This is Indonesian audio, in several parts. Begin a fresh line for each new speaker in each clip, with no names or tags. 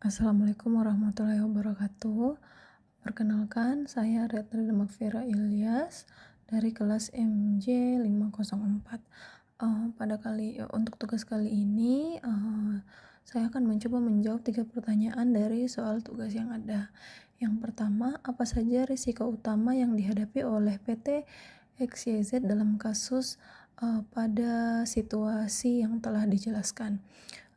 Assalamualaikum warahmatullahi wabarakatuh. Perkenalkan, saya Retri Magfira Ilyas dari kelas MJ 504. Untuk tugas kali ini, saya akan mencoba menjawab 3 pertanyaan dari soal tugas yang ada. Yang pertama, apa saja risiko utama yang dihadapi oleh PT XYZ dalam kasus pada situasi yang telah dijelaskan?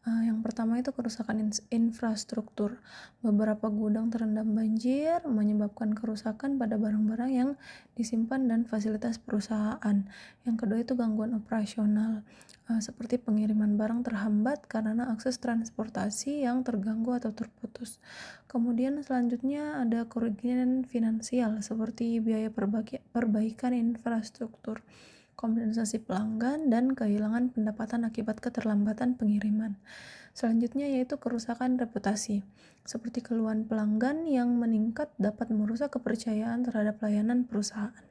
Yang pertama itu kerusakan infrastruktur. Beberapa gudang terendam banjir, menyebabkan kerusakan pada barang-barang yang disimpan dan fasilitas perusahaan. Yang kedua itu gangguan operasional, seperti pengiriman barang terhambat karena akses transportasi yang terganggu atau terputus. Kemudian selanjutnya ada kerugian finansial, seperti biaya perbaikan infrastruktur, kompensasi pelanggan, dan kehilangan pendapatan akibat keterlambatan pengiriman. Selanjutnya yaitu kerusakan reputasi, seperti keluhan pelanggan yang meningkat dapat merusak kepercayaan terhadap layanan perusahaan.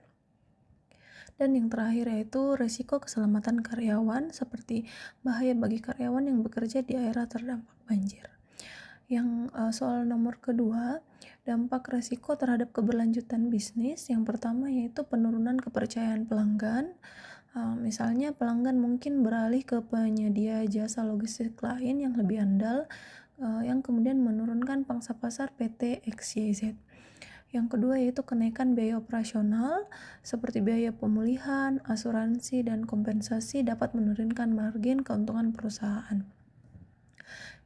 Dan yang terakhir yaitu resiko keselamatan karyawan, seperti bahaya bagi karyawan yang bekerja di daerah terdampak banjir. Soal nomor kedua, dampak resiko terhadap keberlanjutan bisnis. Yang pertama yaitu penurunan kepercayaan pelanggan. Misalnya pelanggan mungkin beralih ke penyedia jasa logistik lain yang lebih andal, yang kemudian menurunkan pangsa pasar PT XYZ. Yang kedua yaitu kenaikan biaya operasional, seperti biaya pemulihan, asuransi, dan kompensasi dapat menurunkan margin keuntungan perusahaan.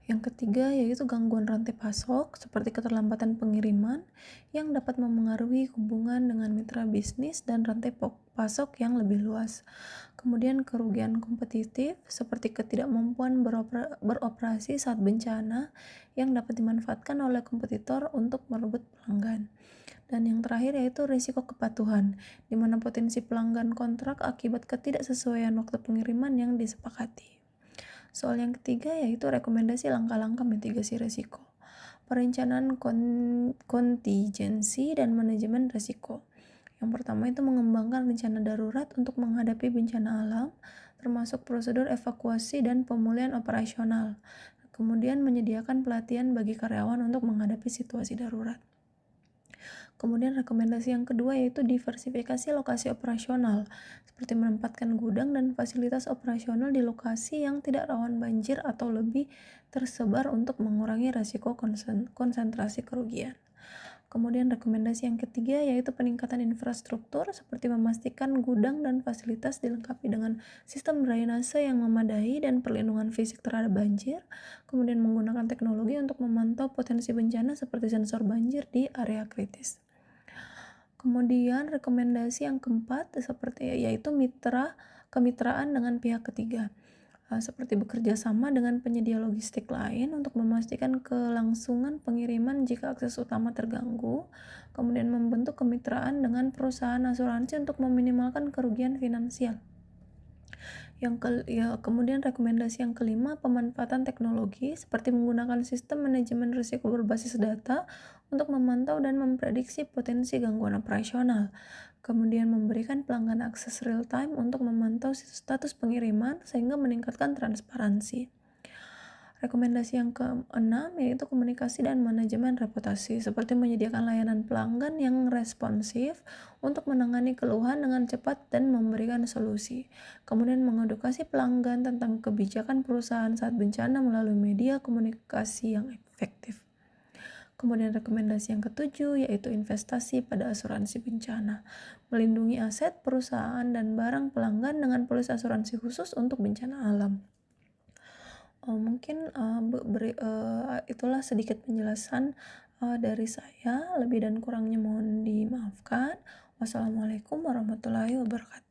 Yang ketiga yaitu gangguan rantai pasok, seperti keterlambatan pengiriman yang dapat memengaruhi hubungan dengan mitra bisnis dan rantai pasok yang lebih luas. Kemudian kerugian kompetitif, seperti ketidakmampuan beroperasi saat bencana yang dapat dimanfaatkan oleh kompetitor untuk merebut pelanggan. Dan yang terakhir yaitu risiko kepatuhan, di mana potensi pelanggan kontrak akibat ketidaksesuaian waktu pengiriman yang disepakati. Soal yang ketiga yaitu rekomendasi langkah-langkah mitigasi risiko, perencanaan kontingensi, dan manajemen risiko. Yang pertama itu mengembangkan rencana darurat untuk menghadapi bencana alam, termasuk prosedur evakuasi dan pemulihan operasional. Kemudian menyediakan pelatihan bagi karyawan untuk menghadapi situasi darurat. Kemudian rekomendasi yang kedua yaitu diversifikasi lokasi operasional, seperti menempatkan gudang dan fasilitas operasional di lokasi yang tidak rawan banjir atau lebih tersebar untuk mengurangi risiko konsentrasi kerugian. Kemudian rekomendasi yang ketiga yaitu peningkatan infrastruktur, seperti memastikan gudang dan fasilitas dilengkapi dengan sistem drainase yang memadai dan perlindungan fisik terhadap banjir. Kemudian menggunakan teknologi untuk memantau potensi bencana seperti sensor banjir di area kritis. Kemudian rekomendasi yang keempat yaitu kemitraan dengan pihak ketiga, seperti bekerja sama dengan penyedia logistik lain untuk memastikan kelangsungan pengiriman jika akses utama terganggu. Kemudian membentuk kemitraan dengan perusahaan asuransi untuk meminimalkan kerugian finansial. Kemudian rekomendasi yang kelima, pemanfaatan teknologi seperti menggunakan sistem manajemen risiko berbasis data untuk memantau dan memprediksi potensi gangguan operasional. Kemudian memberikan pelanggan akses real time untuk memantau status pengiriman sehingga meningkatkan transparansi. Rekomendasi yang keenam yaitu komunikasi dan manajemen reputasi, seperti menyediakan layanan pelanggan yang responsif untuk menangani keluhan dengan cepat dan memberikan solusi. Kemudian mengedukasi pelanggan tentang kebijakan perusahaan saat bencana melalui media komunikasi yang efektif. Kemudian rekomendasi yang ketujuh yaitu investasi pada asuransi bencana, melindungi aset perusahaan dan barang pelanggan dengan polis asuransi khusus untuk bencana alam. Itulah sedikit penjelasan dari saya. Lebih dan kurangnya mohon dimaafkan. Wassalamualaikum warahmatullahi wabarakatuh.